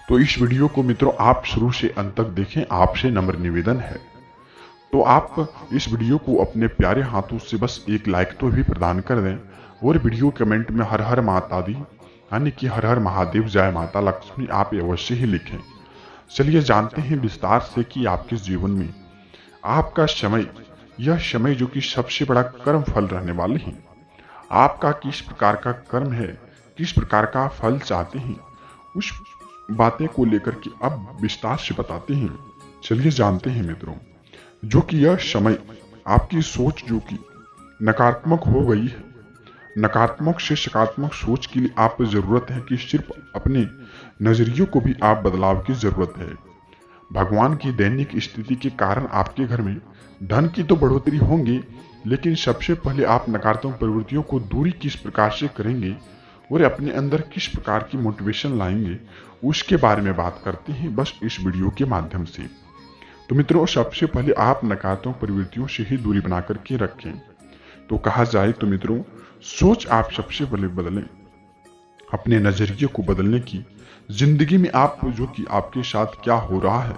तो इस वीडियो को मित्रों आप शुरू से अंत तक देखें, आपसे नम्र निवेदन है। तो आप इस वीडियो को अपने प्यारे हाथों से बस एक लाइक तो भी प्रदान कर दें और वीडियो कमेंट में हर हर माता दी यानी कि हर हर महादेव जय माता लक्ष्मी आप अवश्य ही लिखें। चलिए जानते हैं विस्तार से कि आपके जीवन में आपका समय, यह समय जो कि सबसे बड़ा कर्म फल रहने वाले हैं, आपका किस प्रकार का कर्म है, किस प्रकार का फल चाहते हैं, उस बातें को लेकर के अब विस्तार से बताते हैं। चलिए जानते हैं मित्रों, जो कि यह समय आपकी सोच जो कि नकारात्मक हो गई है, नकारात्मक से सकारात्मक सोच के लिए आप जरूरत है कि सिर्फ अपने नजरियों को भी आप बदलाव की जरूरत है। भगवान की दैनिक स्थिति के कारण आपके घर में धन की तो बढ़ोतरी होंगे, लेकिन सबसे पहले आप नकारात्मक प्रवृत्तियों को दूरी किस प्रकार से करेंगे और अपने अंदर किस प्रकार की मोटिवेशन लाएंगे, उसके बारे में बात करते हैं बस इस वीडियो के माध्यम से। तो मित्रों, सबसे पहले आप नकारात्मक प्रवृत्तियों से ही दूरी बना करके रखें। तो कहा जाए तो मित्रों, सोच आप सबसे पहले बदलें। अपने नजरिए को बदलने की जिंदगी में आप जो कि आपके साथ क्या हो रहा है,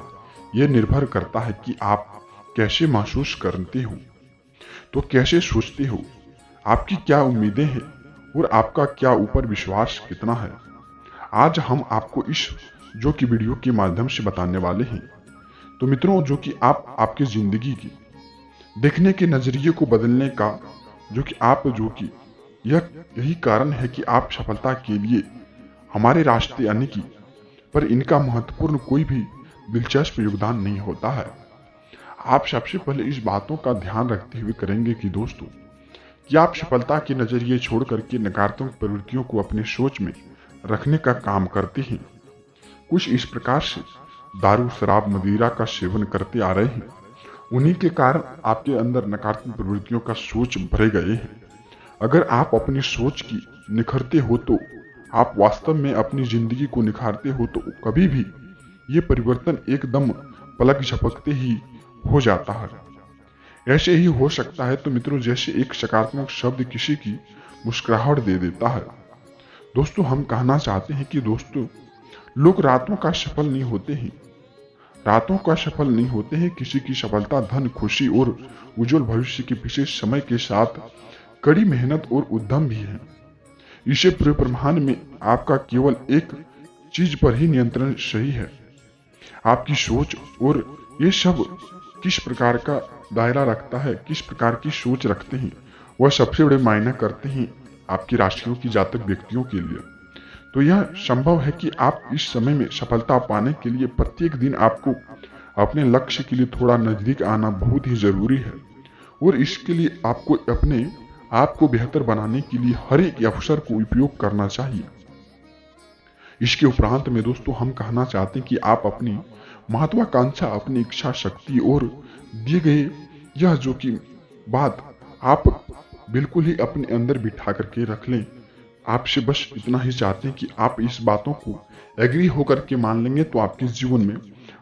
यह निर्भर करता है कि आप कैसे महसूस करते हो, तो कैसे सोचते हो, आपकी क्या उम्मीदें हैं और आपका क्या ऊपर विश्वास कितना है। आज हम आपको इस जो कि वीडियो के माध्यम से बताने वाले हैं। तो मित्रों, जो कि आप आपकी जिंदगी की देखने के नजरिए को बदलने का जो कि आप जो कि यही कारण है कि आप सफलता के लिए हमारे रास्ते आने की पर इनका महत्वपूर्ण कोई भी दिलचस्प योगदान नहीं होता है। आप सबसे पहले इस बातों का ध्यान रखते हुए करेंगे कि दोस्तों, कि आप सफलता के नजरिए छोड़ करके नकारात्मक प्रवृत्तियों को अपने सोच में रखने का काम करते हैं। कुछ इस प्रकार से दारू, शराब, मदिरा का सेवन करते आ रहे हैं। उन्हीं के कारण आपके अंदर नकारात्मक प्रवृत्तियों का सोच भरे गए हैं। अगर आप अपनी सोच की निखरते हो, तो आप वास्तव में अपनी जिंदगी को निखारते हो, तो कभी भी ये परिवर्तन एकदम पलक झपकते ही हो जाता है। ऐसे ही हो सकता है तो मित्रों, जैसे एक सकारात्मक शब्द किसी की मुस्कुराहट दे देता है। दोस्तों, हम कहना चाहते हैं कि दोस्तों, लोग रातों का सफल नहीं होते हैं, रातों का सफल नहीं होते हैं। किसी की सफलता धन, खुशी और उज्जवल भविष्य के पीछे समय के साथ कड़ी मेहनत और उद्यम भी है। इसे पूरे ब्रह्मांड में आपका केवल एक चीज पर ही नियंत्रण सही है, आपकी सोच। और ये सब किस प्रकार का दायरा रखता है, किस प्रकार की सोच रखते हैं, वह सबसे बड़े मायने करते हैं आपकी राशियों की जातक व्यक्तियों के लिए। तो यह संभव है कि आप इस समय में सफलता पाने के लिए प्रत्येक दिन आपको अपने लक्ष्य के लिए थोड़ा नजदीक आना बहुत ही जरूरी है। और इसके लिए आपको अपने आप को बेहतर बनाने के लिए हर एक अवसर को उपयोग करना चाहिए। इसके उपरांत में दोस्तों, हम कहना चाहते हैं कि आप अपनी महत्वाकांक्षा, अपनी इच्छा शक्ति और दिए गए यह जो कि बात आप बिल्कुल ही अपने अंदर बिठा करके रख लें। आपसे बस इतना ही चाहते हैं कि आप इस बातों को एग्री होकर के मान लेंगे, तो आपके जीवन में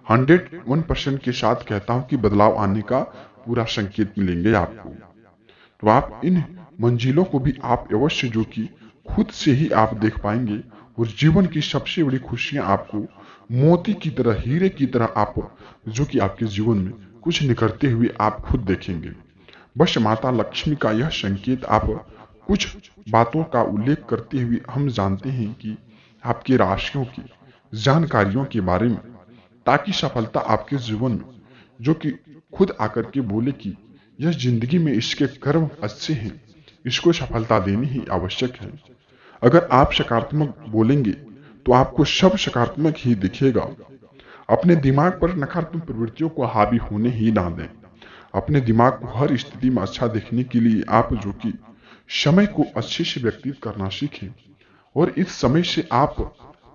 101% के साथ कहता हूं कि बदलाव आने का पूरा संकेत मिलेंगे आपको। तो आप इन मंजिलों को भी आप अवश्य जो कि खुद से ही आप देख पाएंगे, और जीवन की सबसे बड़ी खुशियां आपको मोती की तरह, हीरे की तरह आप जो कि आपके जीवन में कुछ निखरते हुए आप खुद देखेंगे। बस माता लक्ष्मी का यह संकेत आप कुछ बातों का उल्लेख करते हुए हम जानते हैं कि आपकी राशियों की जानकारियों के बारे में, ताकि सफलता आपके जीवन में जो कि खुद आकर के बोले कि यह जिंदगी में इसके कर्म अच्छे हैं, इसको सफलता देनी ही आवश्यक है। अगर आप सकारात्मक बोलेंगे तो आपको सब सकारात्मक ही दिखेगा। अपने दिमाग पर नकारात्मक प्रवृत्तियों को हावी होने ही ना दें। अपने दिमाग को हर स्थिति में अच्छा देखने के लिए आप जो कि समय को अच्छे से व्यतीत करना सीखें। और इस समय से आप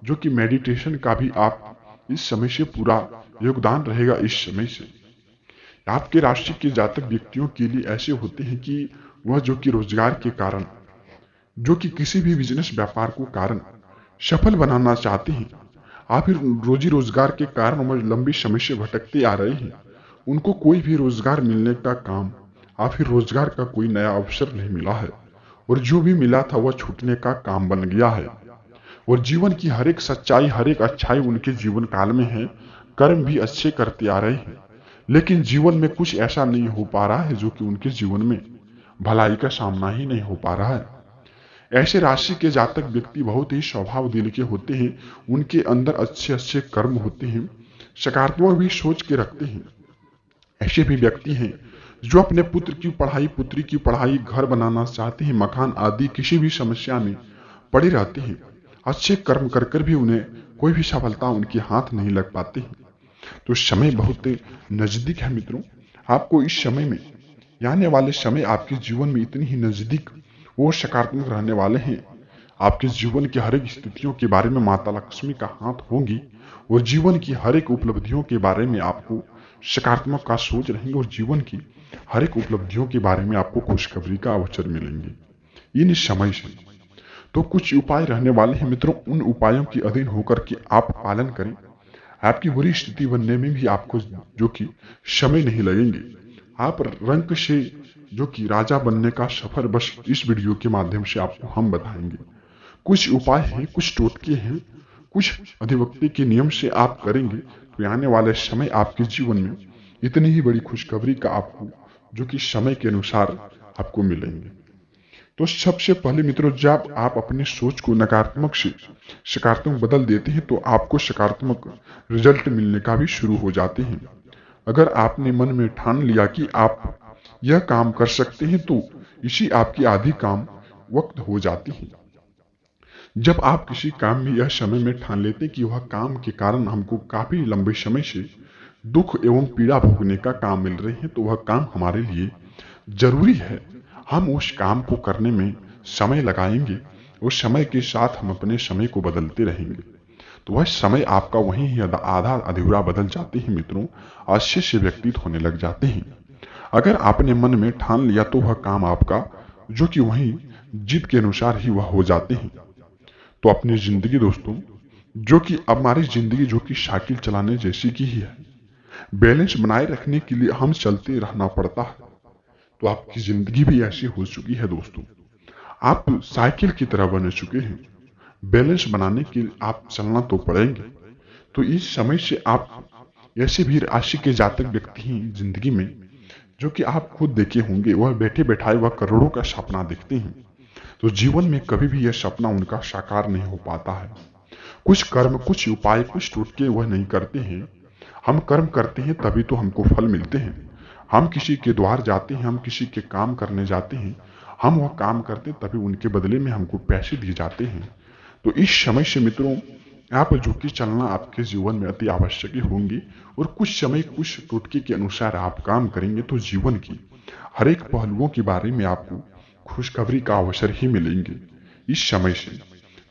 जो कि मेडिटेशन का भी आप इस समय से पूरा योगदान रहेगा। इस समय से आपके राशि के जातक व्यक्तियों के लिए ऐसे होते हैं कि वह जो कि रोजगार के कारण, जो कि किसी भी बिजनेस व्यापार को कारण सफल बनाना चाहते हैं, आप फिर रोजी रोजगार के कारण वह लंबी समय से भटकते आ रहे हैं, उनको कोई भी रोजगार मिलने का काम या फिर रोजगार का कोई नया अवसर नहीं मिला है, और जो भी मिला था वह छूटने का काम बन गया है। और जीवन की हर एक सच्चाई, हर एक अच्छाई उनके जीवन काल में है। कर्म भी अच्छे करते आ रहे हैं, लेकिन जीवन में कुछ ऐसा नहीं हो पा रहा है जो कि उनके जीवन में भलाई का सामना ही नहीं हो पा रहा है। ऐसे राशि के जातक व्यक्ति बहुत ही स्वभाव दिल के होते हैं। उनके अंदर अच्छे अच्छे कर्म होते हैं, सकारात्मक भी सोच के रखते हैं। ऐसे भी व्यक्ति हैं जो अपने पुत्र की पढ़ाई, पुत्री की पढ़ाई, घर बनाना चाहते हैं, मकान आदि किसी भी समस्या में पड़े रहते हैं। अच्छे कर्म कर कर भी उन्हें कोई भी सफलता उनके हाथ नहीं लग पाती है। तो समय बहुत नजदीक है मित्रों। आपको इस समय में, आने वाले समय आपके जीवन में इतनी ही नजदीक और सकारात्मक रहने वाले हैं। आपके जीवन की हर एक स्थितियों के बारे में माता लक्ष्मी का हाथ होंगी और जीवन की हर एक उपलब्धियों के बारे में आपको सकारात्मक का सोच रहेंगे और जीवन की हर एक उपलब्धियों के बारे में आपको खुशखबरी का अवसर मिलेंगे इन समय से। तो कुछ उपाय रहने वाले हैं मित्रों, उन उपायों के अधीन होकर के आप पालन करें। आपकी बुरी स्थिति बनने में भी आपको जो कि समय नहीं लगेंगे। आप रंक से जो कि राजा बनने का सफर बस इस वीडियो के माध्यम से आपको हम बताएंगे। कुछ उपाय हैं, कुछ टोटके हैं, कुछ अधिवक्ति के नियम से आप करेंगे तो आने वाले समय आपके जीवन में इतनी ही बड़ी खुशखबरी का आपको जो कि समय के अनुसार आपको मिलेंगे। तो सबसे पहले मित्रों, जब आप अपनी सोच को नकारात्मक से सकारात्मक बदल देते हैं तो आपको सकारात्मक रिजल्ट मिलने का भी शुरू हो जाते हैं। अगर आपने मन में ठान लिया कि आप यह काम कर सकते हैं तो इसी आपकी आधी काम वक्त हो जाती है। जब आप किसी काम में यह समय में ठान लेते कि वह काम के कारण हमको काफी लंबे समय से दुख एवं पीड़ा भोगने का काम मिल रहे हैं तो वह काम हमारे लिए जरूरी है, हम उस काम को करने में समय लगाएंगे और समय के साथ हम अपने समय को बदलते रहेंगे तो वह समय आपका वहीं ही आधा अधूरा बदल जाते हैं मित्रों, अच्छे से व्यतीत होने लग जाते हैं। अगर आपने मन में ठान लिया तो वह काम आपका जो कि वहीं जिद के अनुसार ही वह हो जाते हैं। तो अपनी जिंदगी दोस्तों, जो कि हमारी जिंदगी जो कि साइकिल चलाने जैसी की ही है, बैलेंस बनाए रखने के लिए हम चलते रहना पड़ता है। तो आपकी जिंदगी भी ऐसी हो चुकी है दोस्तों, आप साइकिल की तरह बन चुके हैं। बैलेंस बनाने के लिए आप चलना तो पड़ेंगे। तो इस समय से आप ऐसे भी राशि के जातक व्यक्ति हैं जिंदगी में जो कि आप खुद देखे होंगे, वह बैठे बैठाए वह करोड़ों का सपना देखते हैं तो जीवन में कभी भी यह सपना उनका साकार नहीं हो पाता है। कुछ कर्म, कुछ उपाय, कुछ टोटके वह नहीं करते हैं। हम कर्म करते हैं तभी तो हमको फल मिलते हैं। हम किसी के द्वार जाते हैं, हम किसी के काम करने जाते हैं, हम वह काम करते तभी उनके बदले में हमको पैसे दिए जाते हैं। तो इस समय से मित्रों, आप जो कि चलना आपके जीवन में अति आवश्यक होंगी और कुछ समय कुछ टोटके के अनुसार आप काम करेंगे तो जीवन की हर एक पहलुओं के बारे में आपको खुशखबरी का अवसर ही मिलेंगे इस समय से।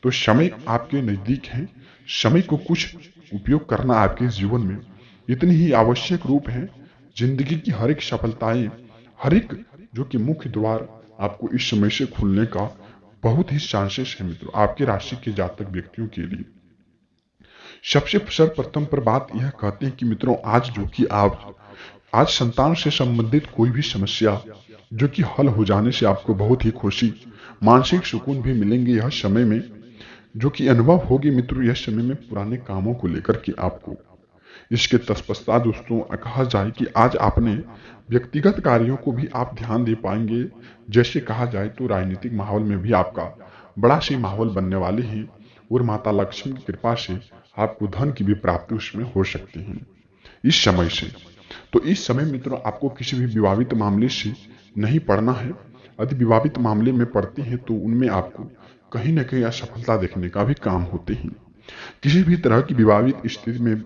तो समय आपके नजदीक है, समय को कुछ उपयोग करना आपके जीवन में इतनी ही आवश्यक रूप है। जिंदगी की हर एक सफलताएं, हर एक जो कि मुख्य द्वार आपको इस समय से खुलने का बहुत ही चांसेस है मित्रों आपके राशि के जातक व्यक्तियों के लिए। सबसे सर्वप्रथम पर बात यह कहते हैं कि मित्रों, आज जो कि आप आज संतान से संबंधित कोई भी समस्या जो कि हल हो जाने से आपको बहुत ही खुशी, मानसिक सुकून भी मिलेंगे। यह समय में जो कि अनुभव होगी मित्रों, यह समय में पुराने कामों को लेकर के आपको इसके तत्पश्चात दोस्तों कहा जाए कि आज आपने व्यक्तिगत कार्यों को भी आप ध्यान दे पाएंगे। जैसे कहा जाए तो राजनीतिक माहौल में भी आपका बड़ा सी माहौल बनने वाले हैं और माता लक्ष्मी की कृपा से आपको धन की भी प्राप्ति उसमें हो सकती है इस समय से। तो इस समय मित्रों आपको किसी भी विवादित मामले से नहीं पड़ना है। यदि विवादित मामले में पड़ते हैं तो उनमें आपको कहीं न कहीं असफलता देखने का भी काम होते हैं। किसी भी तरह की विवादित स्थिति में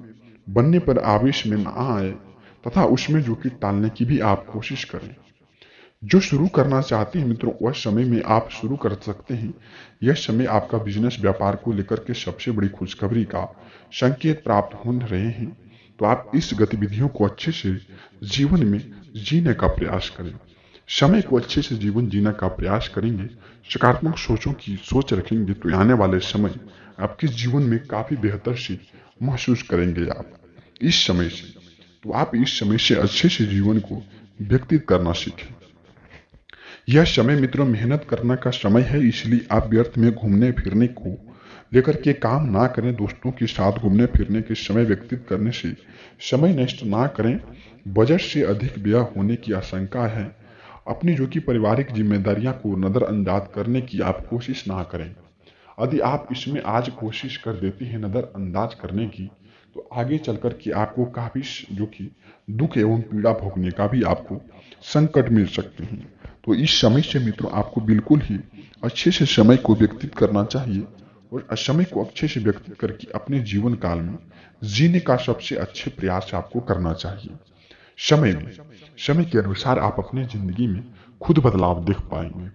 बनने पर आवेश में ना आए तथा उसमें जो कि टालने की भी आप कोशिश करें। जो शुरू करना चाहते हैं मित्रों, वह समय में आप शुरू कर सकते हैं। यह समय आपका बिजनेस व्यापार को लेकर के सबसे बड़ी खुशखबरी का संकेत प्राप्त हो रहे हैं। तो आप इस गतिविधियों को अच्छे से जीवन में जीने का प्रयास करें। समय को अच्छे से जीवन जीने का प्रयास करेंगे, सकारात्मक सोचों की सोच रखेंगे तो आने वाले समय आपके जीवन में काफी बेहतर से महसूस करेंगे आप इस समय से। तो आप इस समय से अच्छे से जीवन को व्यतीत करना सीखें। यह समय मित्रों मेहनत करने का समय है, इसलिए आप व्यर्थ में घूमने फिरने को लेकर के काम ना करें। दोस्तों के साथ घूमने फिरने के समय व्यतीत करने से समय नष्ट ना करें। बजट से अधिक व्यय होने की आशंका है। अपनी जो कि पारिवारिक जिम्मेदारियां को नजरअंदाज करने की आप कोशिश ना करें। यदि आप इसमें आज कोशिश कर देते हैं नजरअंदाज करने की, तो आगे चलकर के आपको काफी जो कि दुख एवं पीड़ा भोगने का भी आपको संकट मिल सकते हैं। तो इस समय से मित्रों आपको बिल्कुल ही अच्छे से समय को व्यतीत करना चाहिए और समय को अच्छे से व्यतीत करके अपने जीवन काल में जीने का सबसे अच्छे प्रयास आपको करना चाहिए। समय के अनुसार आप अपने जिंदगी में खुद बदलाव देख पाएंगे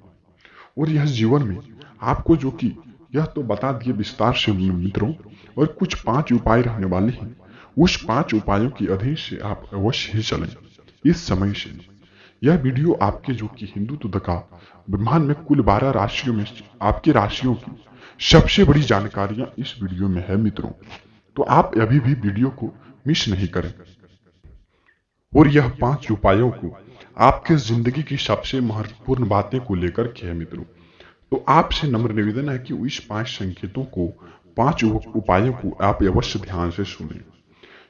और यह जीवन में आपको जो कि यह तो बता दिए विस्तार से मित्रों, और कुछ 5 उपाय रहने वाले हैं। उस 5 उपायों की अधीन से आप अवश्य ही चलें इस समय से। यह वीडियो आपके जो कि हिंदू तथा ब्रह्मांड में कुल 12 राशियों में आपकी राशियों की सबसे बड़ी जानकारियां इस वीडियो में है मित्रों। तो आप अभी भी वीडियो को मिस नहीं करें और यह 5 उपायों को आपके जिंदगी की सबसे महत्वपूर्ण बातें को लेकर के है मित्रों। तो आपसे नम्र निवेदन है कि इस 5 संकेतों को 5 उपायों को आप अवश्य ध्यान से सुनें।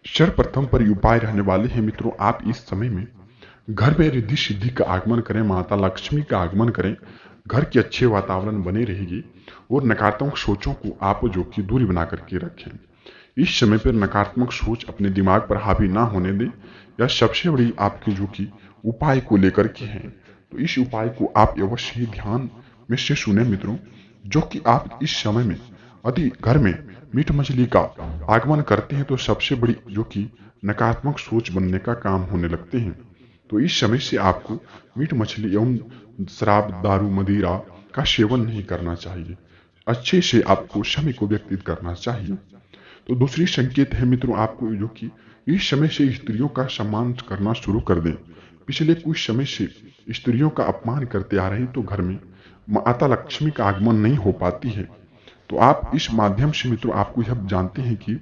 सर्वप्रथम पर उपाय रहने वाले हैं मित्रों, आप इस समय में घर में रिद्धि सिद्धि का आगमन करें, माता लक्ष्मी का आगमन करें। घर के अच्छे वातावरण बने रहेगी और नकारात्मक सोचों को आप जो कि दूरी बना करके रखें। इस समय पर नकारात्मक सोच अपने दिमाग पर हावी ना होने दें। यह सबसे बड़ी आपके जो कि उपाय को लेकर के हैं। तो इस उपाय को आप अवश्य ही ध्यान में से सुने मित्रों, जो कि आप इस समय में यदि घर में मीट मछली का आगमन करते हैं तो सबसे बड़ी जो कि नकारात्मक सोच बनने का काम होने लगते हैं। तो इस समय से आपको मीट मछली एवं शराब दारू मदिरा का सेवन नहीं करना चाहिए। अच्छे से आपको समय को व्यतीत करना चाहिए। तो दूसरी संकेत है मित्रों आपको जो कि इस समय से स्त्रियों का सम्मान करना शुरू कर दें। पिछले कुछ समय से स्त्रियों का अपमान करते आ रहे हैं तो घर में माता लक्ष्मी का आगमन नहीं हो पाती है। तो आप इस माध्यम से मित्रों आपको यह जानते हैं कि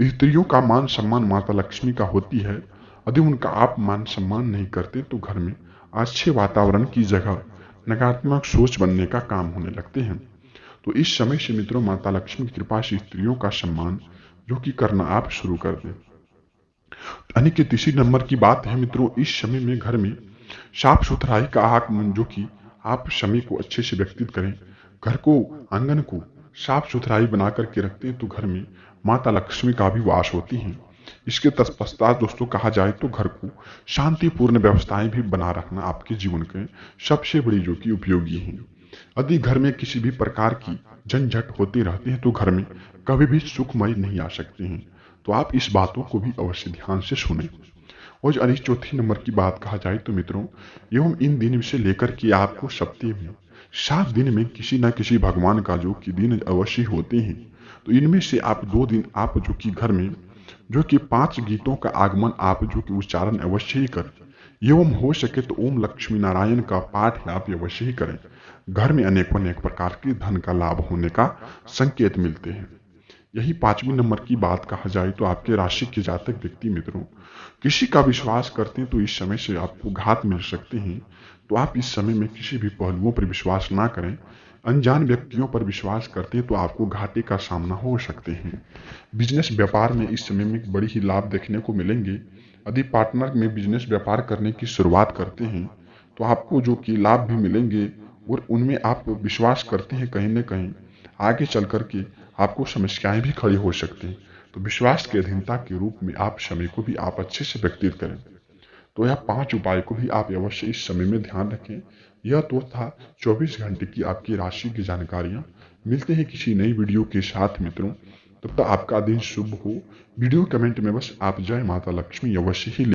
स्त्रियों का मान सम्मान माता लक्ष्मी का होती है। यदि उनका आप मान सम्मान नहीं करते तो घर में अच्छे वातावरण की जगह नकारात्मक सोच बनने का काम होने लगते हैं। तो इस समय से मित्रों माता लक्ष्मी की कृपा से स्त्रियों का सम्मान जो कि करना आप शुरू कर दें। यानी कि तीसरी नंबर की बात है मित्रों, इस समय में घर में साफ सुथराई का आगमन जो कि आप समय को अच्छे से व्यतीत करें। घर को आंगन को साफ सुथराई बना करके रखते हैं तो घर में माता लक्ष्मी का भी वास होती है। इसके तत्पश्चात दोस्तों कहा जाए तो घर को शांतिपूर्ण व्यवस्थाएं भी बना रखना आपके जीवन के सबसे बड़ी जो कि उपयोगी है। यदि घर में किसी भी प्रकार की झंझट होती रहती है तो घर में कभी भी सुखमय नहीं आ सकते हैं। तो आप इस बातों को भी अवश्य ध्यान से सुने। और यदि चौथी नंबर की बात कहा जाए तो मित्रों एवं इन दिन से लेकर के आपको सप्ताह में 7 दिन में किसी न किसी भगवान का जो कि दिन अवश्य होते हैं। तो इनमें से आप 2 दिन आप जो कि घर में जो कि 5 गीतों का आगमन आप जो कि उच्चारण अवश्य ही करें। एवं हो सके तो ओम लक्ष्मी नारायण का पाठ आप अवश्य ही करें। घर में अनेक प्रकार के धन का लाभ होने का संकेत मिलते हैं। यही 5वीं नंबर की बात कहा जाए तो आपके राशि के जातक व्यक्ति मित्रों किसी का विश्वास करते हैं तो इस समय से आपको घात मिल सकते हैं। तो आप इस समय में किसी भी पहलुओं पर विश्वास ना करें। अनजान व्यक्तियों पर विश्वास करते हैं तो आपको घाटे का सामना हो सकते हैं। बिजनेस व्यापार में इस समय में बड़ी ही लाभ देखने को मिलेंगे। यदि पार्टनर में बिजनेस व्यापार करने की शुरुआत करते हैं तो आपको जो कि लाभ भी मिलेंगे और उनमें आप विश्वास करते हैं कहीं न कहीं आगे चल करके आपको समस्याएं भी खड़ी हो सकती हैं। तो विश्वास की अधीनता के रूप में आप समय को भी आप अच्छे से व्यतीत करें। तो यह 5 उपाय को भी आप अवश्य इस समय में ध्यान रखें। यह तो था 24 घंटे की आपकी राशि की जानकारियां। मिलते हैं किसी नई वीडियो के साथ मित्रों, तब तक आपका दिन शुभ हो। वीडियो कमेंट में बस आप जय माता लक्ष्मी अवश्य ही